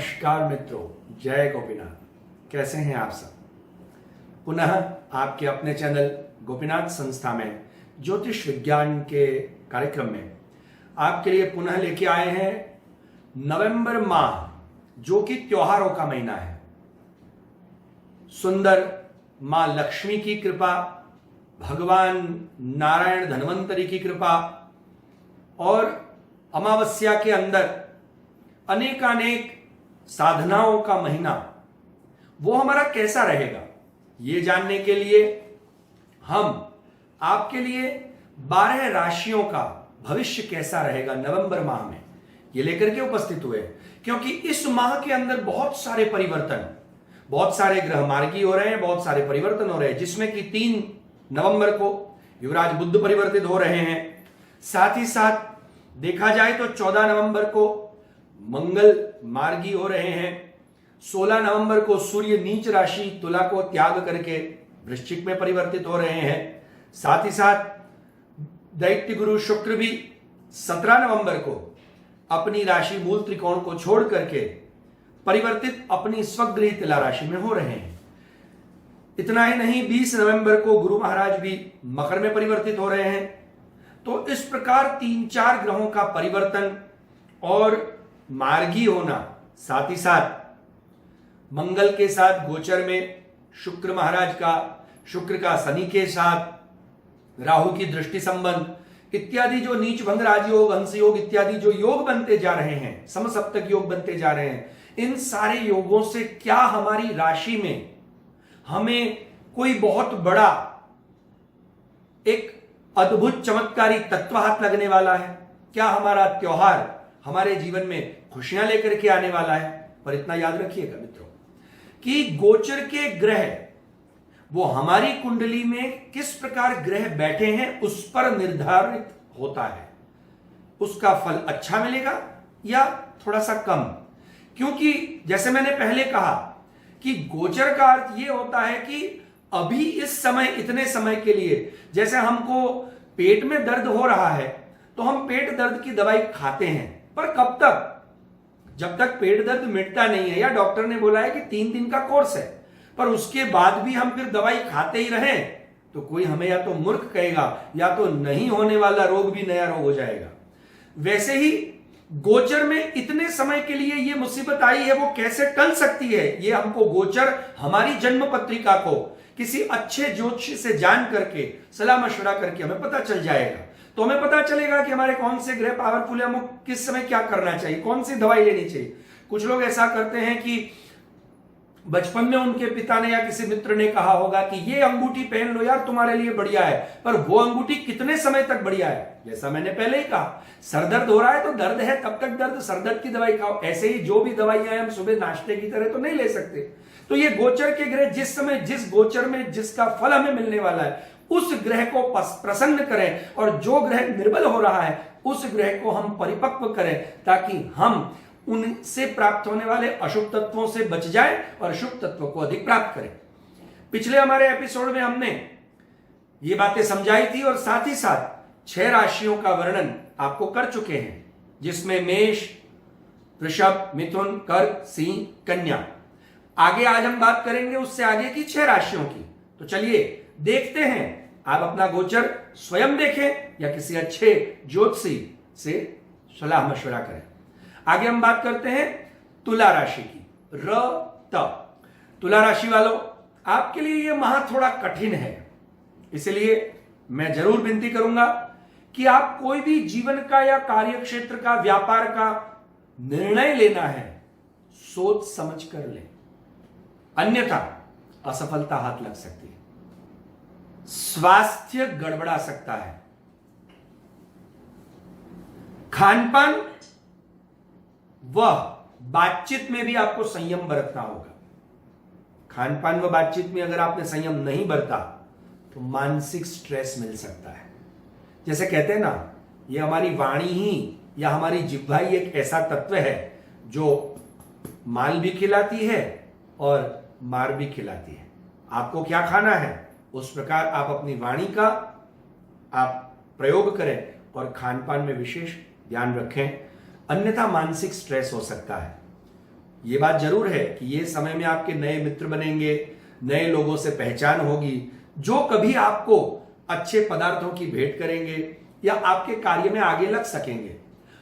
नमस्कार मित्रों, जय गोपीनाथ। कैसे हैं आप सब? पुनः आपके अपने चैनल गोपीनाथ संस्था में ज्योतिष विज्ञान के कार्यक्रम में आपके लिए पुनः लेके आए हैं नवंबर माह, जो कि त्योहारों का महीना है। सुंदर मां लक्ष्मी की कृपा, भगवान नारायण धन्वंतरी की कृपा और अमावस्या के अंदर अनेकानेक साधनाओं का महीना, वो हमारा कैसा रहेगा, ये जानने के लिए हम आपके लिए 12 राशियों का भविष्य कैसा रहेगा नवंबर माह में, ये लेकर के उपस्थित हुए। क्योंकि इस माह के अंदर बहुत सारे परिवर्तन, बहुत सारे ग्रह मार्गी हो रहे हैं, बहुत सारे परिवर्तन हो रहे हैं, जिसमें कि 3 नवंबर को युवराज बुध परिवर्तित हो रहे हैं। साथ ही साथ देखा जाए तो 14 नवंबर को मंगल मार्गी हो रहे हैं। 16 नवंबर को सूर्य नीच राशि तुला को त्याग करके वृश्चिक में परिवर्तित हो रहे हैं। साथ ही साथ दैत्य गुरु शुक्र भी 17 नवंबर को अपनी राशि मूल त्रिकोण को छोड़ करके परिवर्तित अपनी स्वगृह तुला राशि में हो रहे हैं। इतना ही नहीं, 20 नवंबर को गुरु महाराज भी मकर में परिवर्तित हो रहे हैं। तो इस प्रकार 3-4 ग्रहों का परिवर्तन और मार्गी होना, साथ ही साथ मंगल के साथ गोचर में शुक्र महाराज का, शुक्र का शनि के साथ राहु की दृष्टि संबंध इत्यादि, जो नीच भंग राजयोग, हंस योग इत्यादि जो योग बनते जा रहे हैं, समसप्तक योग बनते जा रहे हैं, इन सारे योगों से क्या हमारी राशि में हमें कोई बहुत बड़ा एक अद्भुत चमत्कारी तत्व हाथ लगने वाला है? क्या हमारा त्योहार हमारे जीवन में खुशियां लेकर के आने वाला है? पर इतना याद रखिएगा मित्रों कि गोचर के ग्रह वो हमारी कुंडली में किस प्रकार ग्रह बैठे हैं उस पर निर्धारित होता है। उसका फल अच्छा मिलेगा या थोड़ा सा कम। क्योंकि जैसे मैंने पहले कहा कि गोचर का अर्थ यह होता है कि अभी इस समय, इतने समय के लिए, जैसे हमको पेट में दर्द हो रहा है तो हम पेट दर्द की दवाई खाते हैं, पर कब तक? जब तक पेट दर्द मिटता नहीं है, या डॉक्टर ने बोला है कि 3 दिन का कोर्स है, पर उसके बाद भी हम फिर दवाई खाते ही रहें तो कोई हमें या तो मूर्ख कहेगा या तो नहीं होने वाला रोग भी नया रोग हो जाएगा। वैसे ही गोचर में इतने समय के लिए ये मुसीबत आई है, वो कैसे टल सकती है, ये हमको गोचर हमारी जन्म पत्रिका को किसी अच्छे ज्योतिषी से जान करके, सलाह मशवरा करके हमें पता चल जाएगा। तो हमें पता चलेगा कि हमारे कौन से ग्रह पावरफुल है, हमें किस समय क्या करना चाहिए, कौन सी दवाई लेनी चाहिए। कुछ लोग ऐसा करते हैं कि बचपन में उनके पिता ने या किसी मित्र ने कहा होगा कि ये अंगूठी पहन लो यार, तुम्हारे लिए बढ़िया है, पर वो अंगूठी कितने समय तक बढ़िया है? जैसा मैंने पहले ही कहा, सरदर्द हो रहा है तो दर्द है, तब तक दर्द, सरदर्द की दवाई खाओ। ऐसे ही जो भी दवाइयां हम सुबह नाश्ते की तरह तो नहीं ले सकते। तो ये गोचर के ग्रह जिस समय, जिस गोचर में जिसका फल हमें मिलने वाला है, उस ग्रह को प्रसन्न करें, और जो ग्रह निर्बल हो रहा है उस ग्रह को हम परिपक्व करें, ताकि हम उनसे प्राप्त होने वाले अशुभ तत्वों से बच जाए और शुभ तत्वों को अधिक प्राप्त करें। पिछले हमारे एपिसोड में हमने ये बातें समझाई थी और साथ ही साथ 6 राशियों का वर्णन आपको कर चुके हैं, जिसमें मेष, वृषभ, मिथुन, कर्क, सिंह, कन्या। आगे आज हम बात करेंगे उससे आगे की 6 राशियों की। तो चलिए देखते हैं, आप अपना गोचर स्वयं देखें या किसी अच्छे ज्योतिषी से सलाह मशवरा करें। आगे हम बात करते हैं तुला राशि की। तुला राशि वालों, आपके लिए यह माह थोड़ा कठिन है, इसलिए मैं जरूर विनती करूंगा कि आप कोई भी जीवन का या कार्य क्षेत्र का, व्यापार का निर्णय लेना है, सोच समझ कर लें, अन्यथा असफलता हाथ लग सकती है, स्वास्थ्य गड़बड़ा सकता है। खानपान व बातचीत में भी आपको संयम बरतना होगा। खानपान व बातचीत में अगर आपने संयम नहीं बरता तो मानसिक स्ट्रेस मिल सकता है। जैसे कहते हैं ना, ये हमारी वाणी ही या हमारी जिह्वा ही एक ऐसा तत्व है जो माल भी खिलाती है और मार भी खिलाती है। आपको क्या खाना है, उस प्रकार आप अपनी वाणी का आप प्रयोग करें और खान पान में विशेष ध्यान रखें, अन्यथा मानसिक स्ट्रेस हो सकता है। ये बात जरूर है कि ये समय में आपके नए मित्र बनेंगे, नए लोगों से पहचान होगी, जो कभी आपको अच्छे पदार्थों की भेंट करेंगे या आपके कार्य में आगे लग सकेंगे।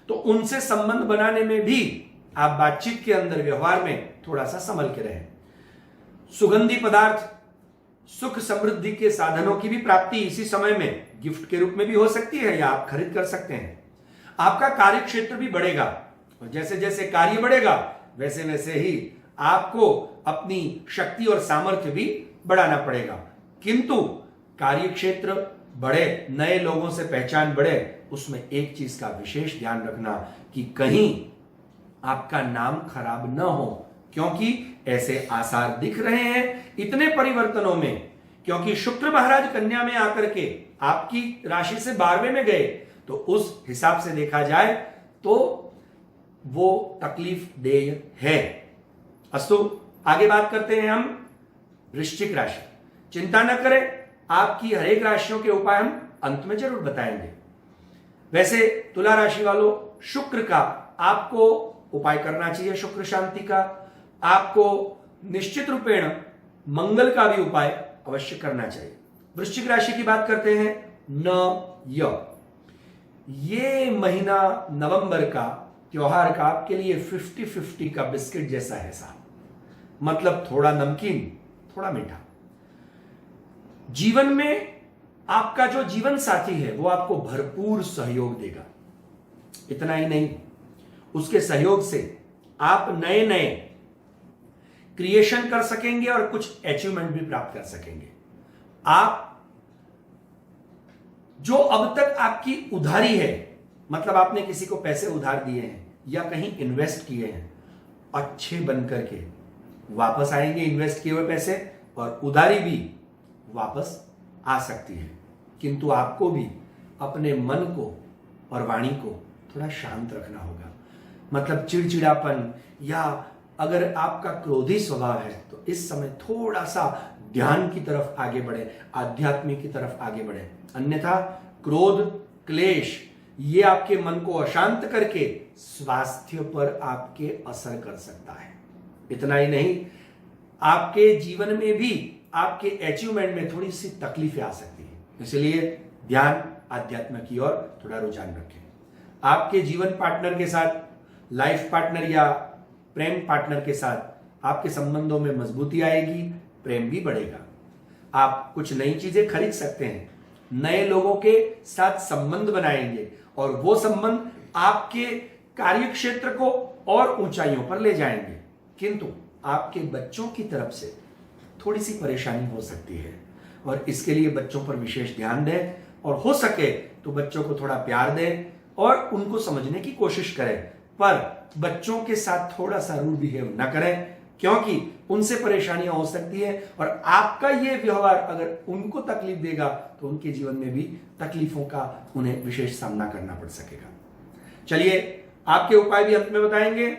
तो उनसे संबंध बनाने में भी आप बातचीत के अंदर, व्यवहार में थोड़ा सा संभल के रहें। सुगंधी पदार्थ, सुख समृद्धि के साधनों की भी प्राप्ति इसी समय में गिफ्ट के रूप में भी हो सकती है या आप खरीद कर सकते हैं। आपका कार्य क्षेत्र भी बढ़ेगा और जैसे जैसे कार्य बढ़ेगा वैसे वैसे ही आपको अपनी शक्ति और सामर्थ्य भी बढ़ाना पड़ेगा। किंतु कार्य क्षेत्र बढ़े, नए लोगों से पहचान बढ़े, उसमें एक चीज का विशेष ध्यान रखना कि कहीं आपका नाम खराब न हो, क्योंकि ऐसे आसार दिख रहे हैं इतने परिवर्तनों में। क्योंकि शुक्र महाराज कन्या में आकर के आपकी राशि से 12वें में गए, तो उस हिसाब से देखा जाए तो वो तकलीफ देय है। अस्तु, आगे बात करते हैं हम वृश्चिक राशि। चिंता न करें, आपकी हर एक राशियों के उपाय हम अंत में जरूर बताएंगे। वैसे तुला राशि वालों, शुक्र का आपको उपाय करना चाहिए, शुक्र शांति का। आपको निश्चित रूपेण मंगल का भी उपाय अवश्य करना चाहिए। वृश्चिक राशि की बात करते हैं। ये महीना नवंबर का त्योहार का आपके लिए 50-50 का बिस्किट जैसा है साहब। मतलब थोड़ा नमकीन, थोड़ा मीठा। जीवन में आपका जो जीवन साथी है वो आपको भरपूर सहयोग देगा। इतना ही नहीं, उसके सहयोग से आप नए नए क्रिएशन कर सकेंगे और कुछ अचीवमेंट भी प्राप्त कर सकेंगे। आप जो अब तक आपकी उधारी है, मतलब आपने किसी को पैसे उधार दिए हैं या कहीं इन्वेस्ट किए हैं, अच्छे बन करके वापस आएंगे इन्वेस्ट किए हुए पैसे, और उधारी भी वापस आ सकती है। किंतु आपको भी अपने मन को और वाणी को थोड़ा शांत रखना होगा। मतलब चिड़चिड़ापन या अगर आपका क्रोधी स्वभाव है तो इस समय थोड़ा सा ध्यान की तरफ आगे बढ़े, आध्यात्मिक की तरफ आगे बढ़े। अन्यथा क्रोध, क्लेश ये आपके मन को अशांत करके स्वास्थ्य पर आपके असर कर सकता है। इतना ही नहीं, आपके जीवन में भी आपके अचीवमेंट में थोड़ी सी तकलीफें आ सकती है। इसलिए ध्यान आध्यात्म की ओर थोड़ा रुझान रखें। आपके जीवन पार्टनर के साथ, लाइफ पार्टनर या प्रेम पार्टनर के साथ आपके संबंधों में मजबूती आएगी, प्रेम भी बढ़ेगा। आप कुछ नई चीजें खरीद सकते हैं, नए लोगों के साथ संबंध बनाएंगे और वो संबंध आपके कार्य क्षेत्र को और ऊंचाइयों पर ले जाएंगे। किंतु आपके बच्चों की तरफ से थोड़ी सी परेशानी हो सकती है और इसके लिए बच्चों पर विशेष ध्यान दें और हो सके तो बच्चों को थोड़ा प्यार दें और उनको समझने की कोशिश करें, पर बच्चों के साथ थोड़ा सा रूड बिहेव न करें, क्योंकि उनसे परेशानियां हो सकती है और आपका ये व्यवहार अगर उनको तकलीफ देगा तो उनके जीवन में भी तकलीफों का उन्हें विशेष सामना करना पड़ सकेगा। चलिए, आपके उपाय भी अंत में बताएंगे।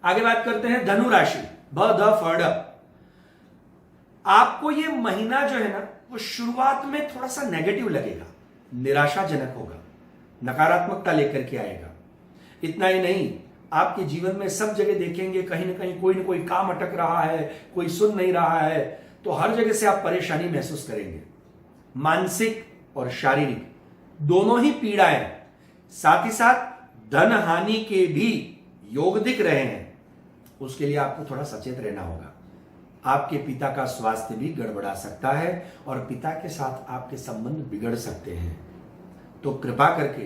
आगे बात करते हैं धनु राशि। ब ध फ ड़। आपको ये महीना जो है ना, वो शुरुआत में थोड़ा सा नेगेटिव लगेगा, निराशाजनक होगा, नकारात्मकता लेकर के आएगा। इतना ही नहीं, आपके जीवन में सब जगह देखेंगे कहीं ना कोई काम अटक रहा है, कोई सुन नहीं रहा है, तो हर जगह से आप परेशानी महसूस करेंगे। मानसिक और शारीरिक दोनों ही पीड़ाएं, साथ ही साथ धन हानि के भी योग दिख रहे हैं। उसके लिए आपको थोड़ा सचेत रहना होगा। आपके पिता का स्वास्थ्य भी गड़बड़ा सकता है और पिता के साथ आपके संबंध बिगड़ सकते हैं। तो कृपा करके,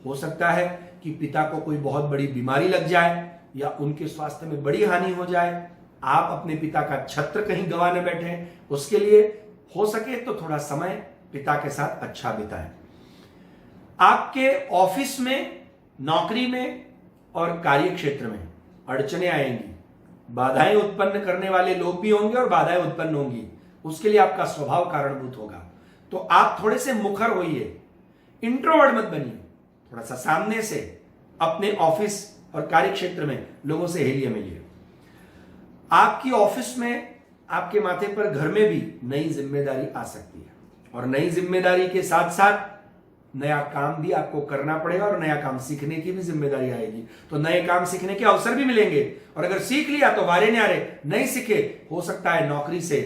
हो सकता है कि पिता को कोई बहुत बड़ी बीमारी लग जाए या उनके स्वास्थ्य में बड़ी हानि हो जाए, आप अपने पिता का छत्र कहीं गंवा न बैठे। उसके लिए हो सके तो थोड़ा समय पिता के साथ अच्छा बिताएं। आपके ऑफिस में, नौकरी में और कार्य क्षेत्र में अड़चने आएंगी, बाधाएं उत्पन्न करने वाले लोग भी होंगे और बाधाएं उत्पन्न होंगी। उसके लिए आपका स्वभाव कारणभूत होगा। तो आप थोड़े से मुखर होइए, इंट्रोवर्ट मत बनिए। थोड़ा सा सामने से अपने ऑफिस और कार्य क्षेत्र में लोगों से हिलिए मिलिए। आपकी ऑफिस में, आपके माथे पर, घर में भी नई जिम्मेदारी आ सकती है और नई जिम्मेदारी के साथ साथ नया काम भी आपको करना पड़ेगा और नया काम सीखने की भी जिम्मेदारी आएगी। तो नए काम सीखने के अवसर भी मिलेंगे, और अगर सीख लिया तो वारे न्यारे, नहीं सीखे हो सकता है नौकरी से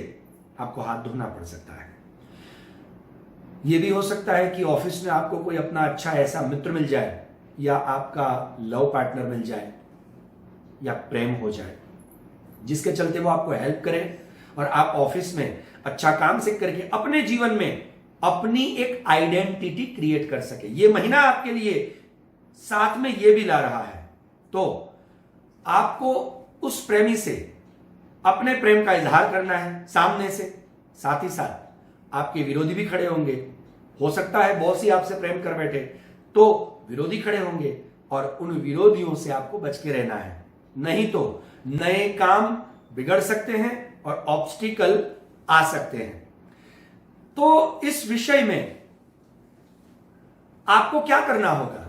आपको हाथ धोना पड़ सकता है। यह भी हो सकता है कि ऑफिस में आपको कोई अपना अच्छा ऐसा मित्र मिल जाए, या आपका लव पार्टनर मिल जाए, या प्रेम हो जाए, जिसके चलते वो आपको हेल्प करे और आप ऑफिस में अच्छा काम सीख करके अपने जीवन में अपनी एक आइडेंटिटी क्रिएट कर सके। ये महीना आपके लिए साथ में ये भी ला रहा है, तो आपको उस प्रेमी से अपने प्रेम का इजहार करना है सामने से। साथ ही साथ आपके विरोधी भी खड़े होंगे, हो सकता है बॉस ही आपसे प्रेम कर बैठे, तो विरोधी खड़े होंगे, और उन विरोधियों से आपको बच के रहना है, नहीं तो नए काम बिगड़ सकते हैं और ऑब्स्टिकल आ सकते हैं। तो इस विषय में आपको क्या करना होगा?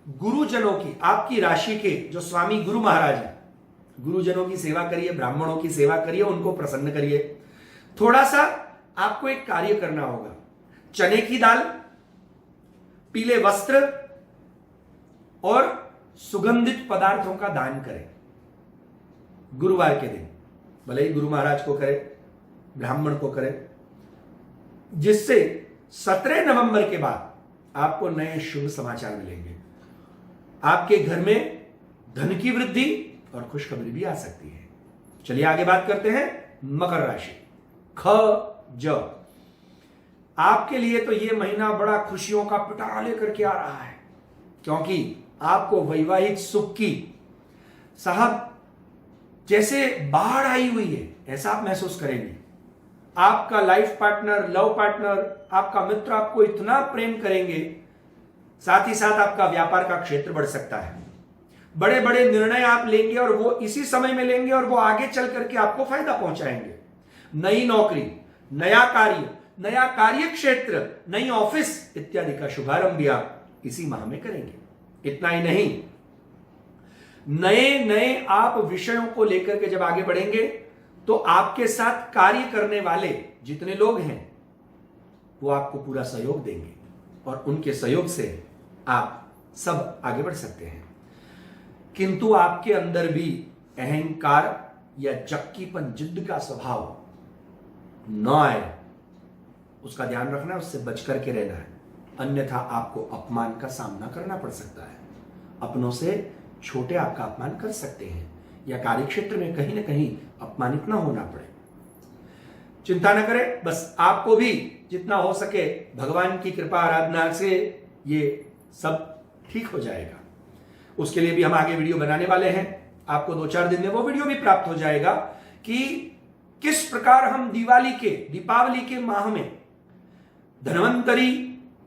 गुरुजनों की, आपकी राशि के जो स्वामी गुरु महाराज हैं, गुरुजनों की सेवा करिए, ब्राह्मणों की सेवा करिए, उनको प्रसन्न करिए। थोड़ा सा आपको एक कार्य करना होगा, चने की दाल, पीले वस्त्र और सुगंधित पदार्थों का दान करें गुरुवार के दिन, भले ही गुरु महाराज को करें, ब्राह्मण को करें, जिससे 17 नवंबर के बाद आपको नए शुभ समाचार मिलेंगे। आपके घर में धन की वृद्धि और खुशखबरी भी आ सकती है। चलिए आगे बात करते हैं मकर राशि। ख ज, आपके लिए तो यह महीना बड़ा खुशियों का पिटारा लेकर के आ रहा है, क्योंकि आपको वैवाहिक सुख की, साहब जैसे बाढ़ आई हुई है ऐसा आप महसूस करेंगे। आपका लाइफ पार्टनर, लव पार्टनर, आपका मित्र आपको इतना प्रेम करेंगे, साथ ही साथ आपका व्यापार का क्षेत्र बढ़ सकता है। बड़े बड़े निर्णय आप लेंगे और वो इसी समय में लेंगे और वो आगे चल करके आपको फायदा पहुंचाएंगे। नई नौकरी, नया कार्य क्षेत्र, नई ऑफिस इत्यादि का शुभारंभ भी आप इसी माह में करेंगे। इतना ही नहीं, नए आप विषयों को लेकर के जब आगे बढ़ेंगे तो आपके साथ कार्य करने वाले जितने लोग हैं वो आपको पूरा सहयोग देंगे, और उनके सहयोग से आप सब आगे बढ़ सकते हैं। किंतु आपके अंदर भी अहंकार या चक्कीपन, जिद्द का स्वभाव न आए, उसका ध्यान रखना है, उससे बच करके रहना है, अन्यथा आपको अपमान का सामना करना पड़ सकता है। अपनों से छोटे आपका अपमान कर सकते हैं, या कार्यक्षेत्र में कहीं ना कहीं अपमानित ना होना पड़े। चिंता न करें, बस आपको भी जितना हो सके भगवान की कृपा आराधना से ये सब ठीक हो जाएगा। उसके लिए भी हम आगे वीडियो बनाने वाले हैं, आपको 2-4 दिन में वो वीडियो भी प्राप्त हो जाएगा कि किस प्रकार हम दीपावली के माह में धन्वंतरी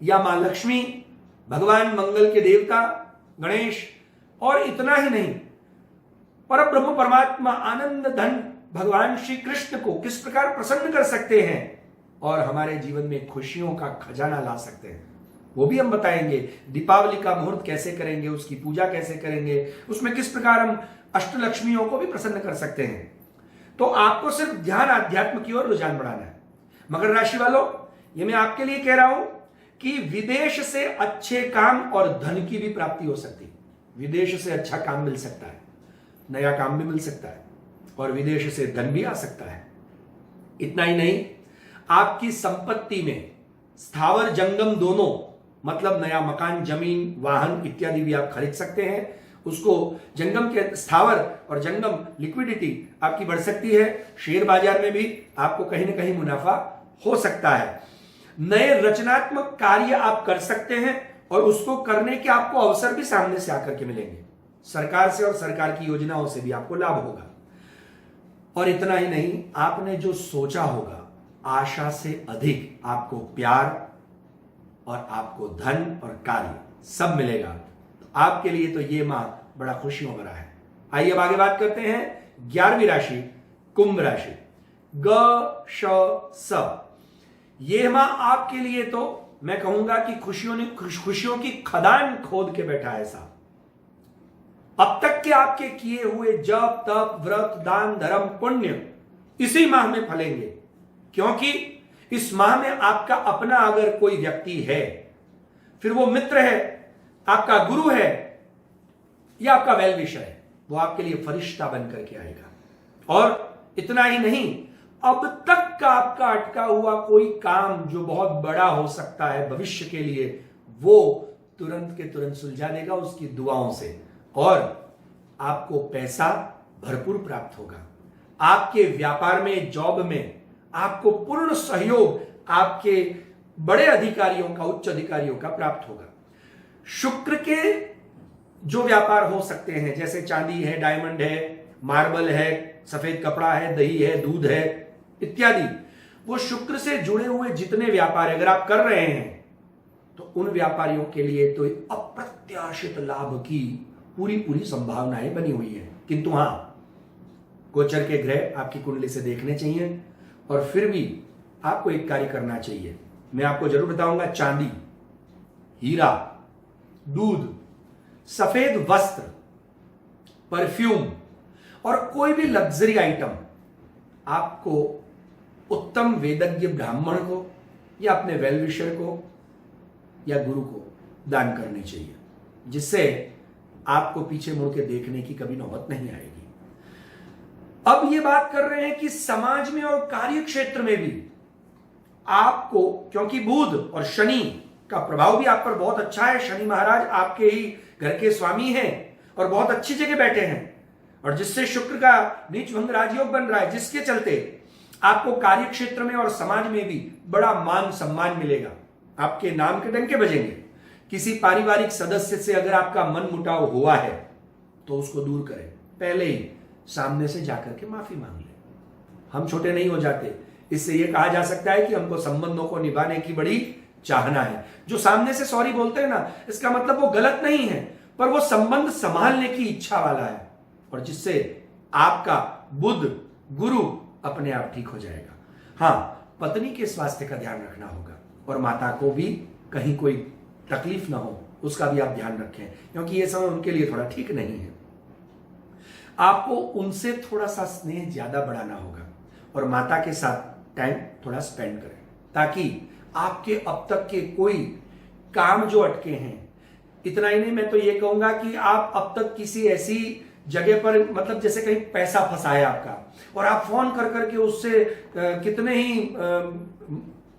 या मां लक्ष्मी, भगवान मंगल के देवता गणेश, और इतना ही नहीं, परब्रह्म परमात्मा आनंद धन भगवान श्री कृष्ण को किस प्रकार प्रसन्न कर सकते हैं और हमारे जीवन में खुशियों का खजाना ला सकते हैं, वो भी हम बताएंगे। दीपावली का मुहूर्त कैसे करेंगे, उसकी पूजा कैसे करेंगे, उसमें किस प्रकार हम अष्टलक्ष्मियों को भी प्रसन्न कर सकते हैं। तो आपको सिर्फ ध्यान आध्यात्म की ओर रुझान बढ़ाना है। मकर राशि वालों, ये मैं आपके लिए कह रहा हूं कि विदेश से अच्छे काम और धन की भी प्राप्ति हो सकती है। विदेश से अच्छा काम मिल सकता है, नया काम भी मिल सकता है, और विदेश से धन भी आ सकता है। इतना ही नहीं, आपकी संपत्ति में स्थावर जंगम दोनों, मतलब नया मकान, जमीन, वाहन इत्यादि भी आप खरीद सकते हैं। उसको जंगम के स्थावर और जंगम लिक्विडिटी आपकी बढ़ सकती है। शेयर बाजार में भी आपको कहीं ना कहीं मुनाफा हो सकता है। नए रचनात्मक कार्य आप कर सकते हैं और उसको करने के आपको अवसर भी सामने से आकर के मिलेंगे। सरकार से और सरकार की योजनाओं से भी आपको लाभ होगा। और इतना ही नहीं, आपने जो सोचा होगा आशा से अधिक आपको प्यार और आपको धन और कार्य सब मिलेगा। तो आपके लिए तो ये माह बड़ा खुशियों भरा है। आइए अब आगे बात करते हैं 11वीं राशि कुंभ राशि। ग श स, ये माह आपके लिए तो मैं कहूंगा कि खुशियों की खदान खोद के बैठा है साहब। अब तक के आपके किए हुए जप तप व्रत दान धर्म पुण्य इसी माह में फलेंगे, क्योंकि इस माह में आपका अपना अगर कोई व्यक्ति है, फिर वो मित्र है, आपका गुरु है या आपका वेल विशर है, वो आपके लिए फरिश्ता बन करके आएगा। और इतना ही नहीं, अब तक का आपका अटका हुआ कोई काम जो बहुत बड़ा हो सकता है भविष्य के लिए, वो तुरंत के तुरंत सुलझा देगा उसकी दुआओं से, और आपको पैसा भरपूर प्राप्त होगा। आपके व्यापार में, जॉब में आपको पूर्ण सहयोग आपके बड़े अधिकारियों का, उच्च अधिकारियों का प्राप्त होगा। शुक्र के जो व्यापार हो सकते हैं, जैसे चांदी है, डायमंड है, मार्बल है, सफेद कपड़ा है, दही है, दूध है इत्यादि, वो शुक्र से जुड़े हुए जितने व्यापार अगर आप कर रहे हैं तो उन व्यापारियों के लिए तो अप्रत्याशित लाभ की पूरी पूरी संभावनाएं बनी हुई है। किंतु हां, गोचर के ग्रह आपकी कुंडली से देखने चाहिए, और फिर भी आपको एक कार्य करना चाहिए। मैं आपको जरूर बताऊंगा, चांदी, हीरा, दूध, सफेद वस्त्र, परफ्यूम और कोई भी लग्जरी आइटम आपको उत्तम वेदज्ञ ब्राह्मण को या अपने वेल विशर को या गुरु को दान करनी चाहिए, जिससे आपको पीछे मुड़ के देखने की कभी नौबत नहीं आएगी। अब ये बात कर रहे हैं कि समाज में और कार्य क्षेत्र में भी आपको, क्योंकि बुध और शनि का प्रभाव भी आप पर बहुत अच्छा है, शनि महाराज आपके ही घर के स्वामी हैं और बहुत अच्छी जगह बैठे हैं, और जिससे शुक्र का नीच भंग राजयोग बन रहा है, जिसके चलते आपको कार्य क्षेत्र में और समाज में भी बड़ा मान सम्मान मिलेगा, आपके नाम के डंके बजेंगे। किसी पारिवारिक सदस्य से अगर आपका मन मुटाव हुआ है तो उसको दूर करें, पहले ही सामने से जाकर के माफी मांग लें। हम छोटे नहीं हो जाते, इससे यह कहा जा सकता है कि हमको संबंधों को निभाने की बड़ी चाहना है। जो सामने से सॉरी बोलते हैं ना, इसका मतलब वो गलत नहीं है, पर वो संबंध संभालने की इच्छा वाला है, और जिससे आपका बुध गुरु अपने आप ठीक हो जाएगा। हां, पत्नी के स्वास्थ्य का ध्यान रखना होगा, और माता को भी कहीं कोई तकलीफ ना हो उसका भी आप ध्यान रखें, क्योंकि यह समय उनके लिए थोड़ा ठीक नहीं है। आपको उनसे थोड़ा सा स्नेह ज्यादा बढ़ाना होगा, और माता के साथ टाइम थोड़ा स्पेंड करें, ताकि आपके अब तक के कोई काम जो अटके हैं, इतना ही नहीं, मैं तो ये कहूंगा कि आप अब तक किसी ऐसी जगह पर, मतलब जैसे कहीं पैसा फंसा है आपका, और आप फोन कर करके उससे कितने ही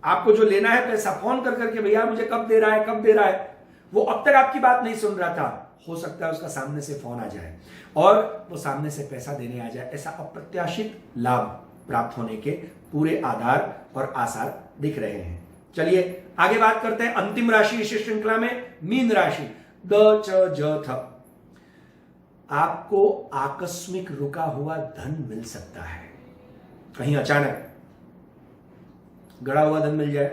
आपको जो लेना है पैसा, फोन कर करके भैया मुझे कब दे रहा है, कब दे रहा है, वो अब तक आपकी बात नहीं सुन रहा था, हो सकता है उसका सामने से फोन आ जाए और वो सामने से पैसा देने आ जाए। ऐसा अप्रत्याशित लाभ प्राप्त होने के पूरे आधार और आसार दिख रहे हैं। चलिए आगे बात करते हैं अंतिम राशि इस श्रृंखला में, मीन राशि। द च ज थ। आपको आकस्मिक रुका हुआ धन मिल सकता है, कहीं अचानक गड़ा हुआ धन मिल जाए,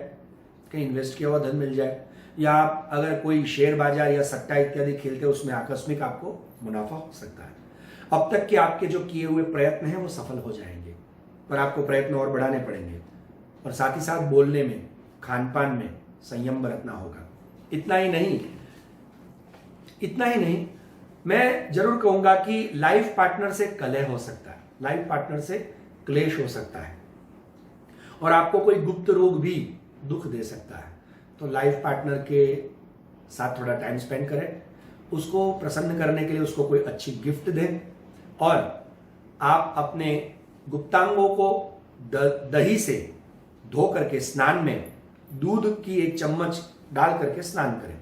कहीं इन्वेस्ट किया हुआ धन मिल जाए, या आप अगर कोई शेयर बाजार या सट्टा इत्यादि खेलते हैं उसमें आकस्मिक आपको मुनाफा हो सकता है। अब तक के आपके जो किए हुए प्रयत्न हैं वो सफल हो जाएंगे, पर आपको प्रयत्न और बढ़ाने पड़ेंगे, और साथ ही साथ बोलने में, खान पान में संयम बरतना होगा। इतना ही नहीं, मैं जरूर कहूंगा कि लाइफ पार्टनर से कलह हो सकता है, लाइफ पार्टनर से क्लेश हो सकता है, और आपको कोई गुप्त रोग भी दुख दे सकता है। तो लाइफ पार्टनर के साथ थोड़ा टाइम स्पेंड करें, उसको प्रसन्न करने के लिए उसको कोई अच्छी गिफ्ट दें, और आप अपने गुप्तांगों को दही से धो करके स्नान में दूध की 1 चम्मच डाल करके स्नान करें।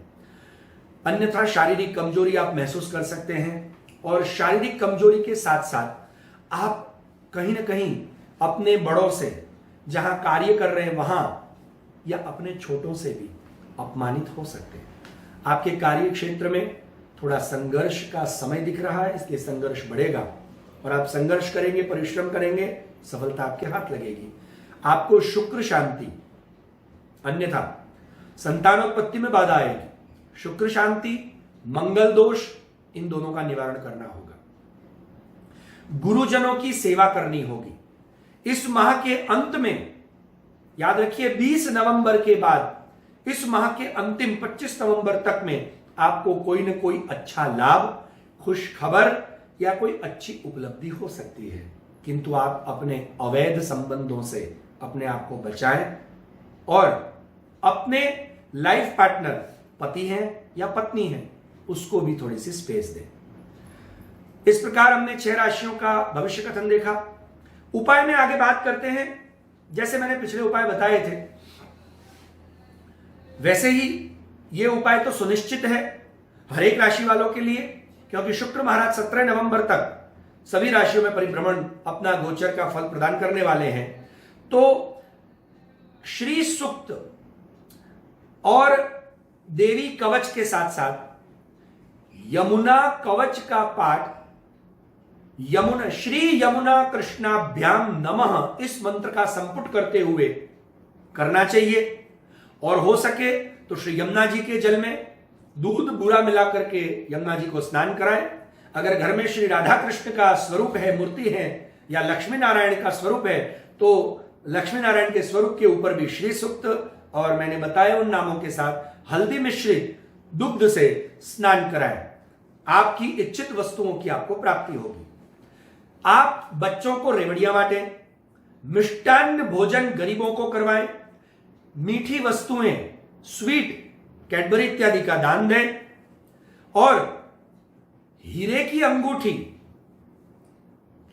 अन्यथा शारीरिक कमजोरी आप महसूस कर सकते हैं, और शारीरिक कमजोरी के साथ साथ आप कहीं ना कहीं अपने बड़ों से, जहां कार्य कर रहे हैं वहां, या अपने छोटों से भी अपमानित हो सकते हैं। आपके कार्य क्षेत्र में थोड़ा संघर्ष का समय दिख रहा है, इसलिए संघर्ष बढ़ेगा, और आप संघर्ष करेंगे, परिश्रम करेंगे, सफलता आपके हाथ लगेगी। आपको शुक्र शांति, अन्यथा संतानोत्पत्ति में बाधा आएगी। शुक्र शांति, मंगल दोष, इन दोनों का निवारण करना होगा। गुरुजनों की सेवा करनी होगी। इस माह के अंत में, याद रखिए 20 नवंबर के बाद, इस माह के अंतिम 25 नवंबर तक में आपको कोई न कोई अच्छा लाभ, खुश खबर या कोई अच्छी उपलब्धि हो सकती है, किंतु आप अपने अवैध संबंधों से अपने आप को बचाएं, और अपने लाइफ पार्टनर पति हैं या पत्नी हैं, उसको भी थोड़ी सी स्पेस दें। इस प्रकार हमने 6 राशियों का भविष्य कथन देखा। उपाय में आगे बात करते हैं। जैसे मैंने पिछले उपाय बताए थे, वैसे ही ये उपाय तो सुनिश्चित है हर एक राशि वालों के लिए, क्योंकि शुक्र महाराज 17 नवंबर तक सभी राशियों में परिभ्रमण अपना गोचर का फल प्रदान करने वाले हैं। तो श्री सूक्त और देवी कवच के साथ साथ यमुना कवच का पाठ, यमुना श्री यमुना कृष्णाभ्याम नमः, इस मंत्र का संपुट करते हुए करना चाहिए। और हो सके तो श्री यमुना जी के जल में दूध बूरा मिला करके यमुना जी को स्नान कराएं। अगर घर में श्री राधा कृष्ण का स्वरूप है, मूर्ति है, या लक्ष्मी नारायण का स्वरूप है, तो लक्ष्मी नारायण के स्वरूप के ऊपर भी श्री सूक्त और मैंने बताया उन नामों के साथ हल्दी मिश्रित दुग्ध से स्नान कराएं। आपकी इच्छित वस्तुओं की आपको प्राप्ति होगी। आप बच्चों को रेवड़ियां बांटें, मिष्टान्न भोजन गरीबों को करवाएं, मीठी वस्तुएं, स्वीट, कैडबरी इत्यादि का दान दें, और हीरे की अंगूठी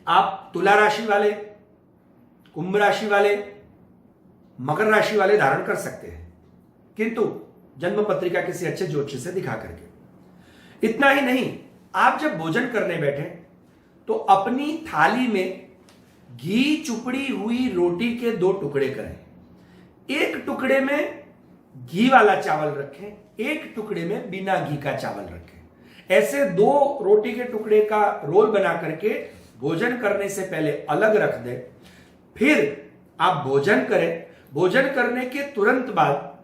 आप तुला राशि वाले, कुंभ राशि वाले, मकर राशि वाले धारण कर सकते हैं, किंतु जन्म पत्रिका किसी अच्छे ज्योतिषी से दिखा करके। इतना ही नहीं, आप जब भोजन करने बैठे तो अपनी थाली में घी चुपड़ी हुई रोटी के 2 टुकड़े करें। एक टुकड़े में घी वाला चावल रखें, एक टुकड़े में बिना घी का चावल रखें। ऐसे 2 रोटी के टुकड़े का रोल बना करके भोजन करने से पहले अलग रख दें। फिर आप भोजन करें। भोजन करने के तुरंत बाद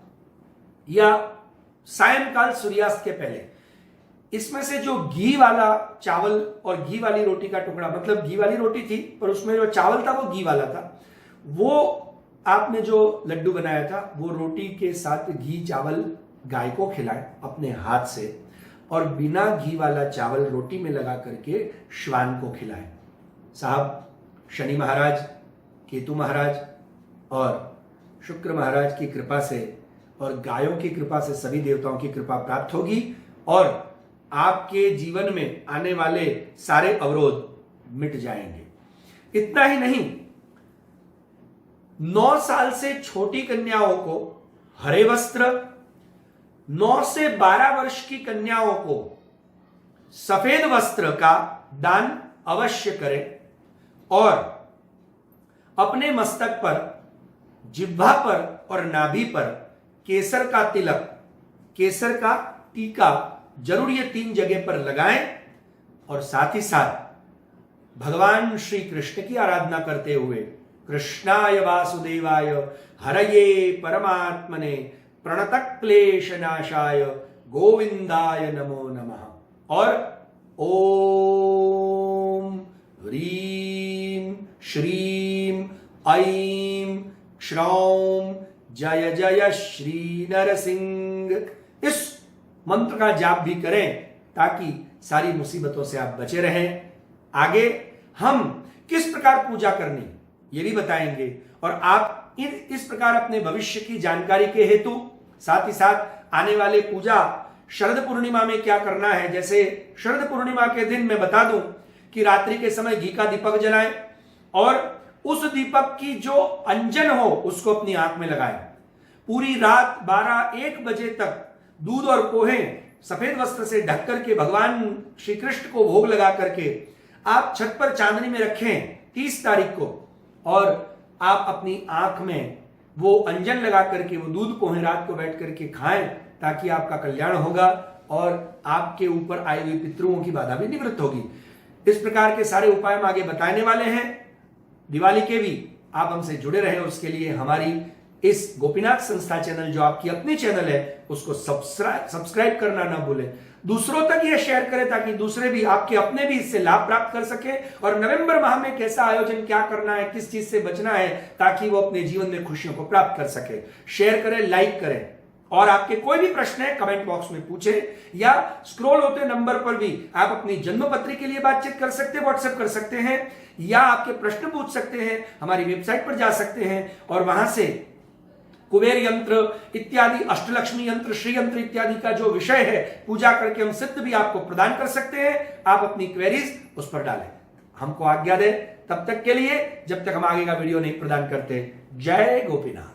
या सायंकाल सूर्यास्त के पहले इसमें से जो घी वाला चावल और घी वाली रोटी का टुकड़ा, मतलब घी वाली रोटी थी पर उसमें जो चावल था वो घी वाला था, वो आपने जो लड्डू बनाया था वो रोटी के साथ घी चावल गाय को खिलाएं अपने हाथ से, और बिना घी वाला चावल रोटी में लगा करके श्वान को खिलाएं। साहब, शनि महाराज, केतु महाराज और शुक्र महाराज की कृपा से और गायों की कृपा से सभी देवताओं की कृपा प्राप्त होगी और आपके जीवन में आने वाले सारे अवरोध मिट जाएंगे। इतना ही नहीं, 9 साल से छोटी कन्याओं को हरे वस्त्र, 9 से 12 वर्ष की कन्याओं को सफेद वस्त्र का दान अवश्य करें, और अपने मस्तक पर, जिह्वा पर और नाभि पर केसर का तिलक, केसर का टीका जरूर ये 3 जगह पर लगाएं, और साथ ही साथ भगवान श्री कृष्ण की आराधना करते हुए कृष्णाय वासुदेवाय हरये परमात्मने प्रणतः क्लेशनाशाय गोविंदाय नमो नमः, और ओम ह्रीं श्रीं ऐं श्रौं जय जय श्री नरसिंह, इस मंत्र का जाप भी करें ताकि सारी मुसीबतों से आप बचे रहें। आगे हम किस प्रकार पूजा करनी ये भी बताएंगे, और आप इस प्रकार अपने भविष्य की जानकारी के हेतु साथ ही साथ आने वाले पूजा शरद पूर्णिमा में क्या करना है। जैसे शरद पूर्णिमा के दिन मैं बता दूं कि रात्रि के समय घी का दीपक जलाएं, और उस दीपक की जो अंजन हो उसको अपनी आंख में लगाएं। पूरी रात 12-1 बजे तक दूध और पोहे सफेद वस्त्र से ढक करके भगवान श्री कृष्ण को भोग लगा करके आप छत पर चांदनी में रखें 30 तारीख को, और आप अपनी आंख में वो अंजन लगा करके वो दूध पोहे रात को बैठ करके खाएं, ताकि आपका कल्याण होगा और आपके ऊपर आई हुई पितरों की बाधा भी निवृत्त होगी। इस प्रकार के सारे उपाय हम आगे बताने वाले हैं। दिवाली के भी आप हमसे जुड़े रहे, उसके लिए हमारी इस गोपीनाथ संस्था चैनल जो आपकी अपनी चैनल है उसको सब्सक्राइब करना ना भूलें। दूसरों तक यह शेयर करें ताकि दूसरे भी, आपके अपने भी इससे लाभ प्राप्त कर सके, और नवंबर माह में कैसा आयोजन, क्या करना है, किस चीज से बचना है, ताकि वो अपने जीवन में खुशियों को प्राप्त कर सके। शेयर करें, लाइक करें, और आपके कोई भी प्रश्न है कमेंट बॉक्स में पूछें, या स्क्रॉल होते नंबर पर भी आप अपनी जन्मपत्री के लिए बातचीत कर सकते हैं, व्हाट्सएप कर सकते हैं, या आपके प्रश्न पूछ सकते हैं, हमारी वेबसाइट पर जा सकते हैं और वहां से कुबेर यंत्र इत्यादि, अष्टलक्ष्मी यंत्र, श्री यंत्र इत्यादि का जो विषय है, पूजा करके हम सिद्ध भी आपको प्रदान कर सकते हैं। आप अपनी क्वेरीज उस पर डालें। हमको आज्ञा दें तब तक के लिए, जब तक हम आगे का वीडियो नहीं प्रदान करते। जय गोपीनाथ।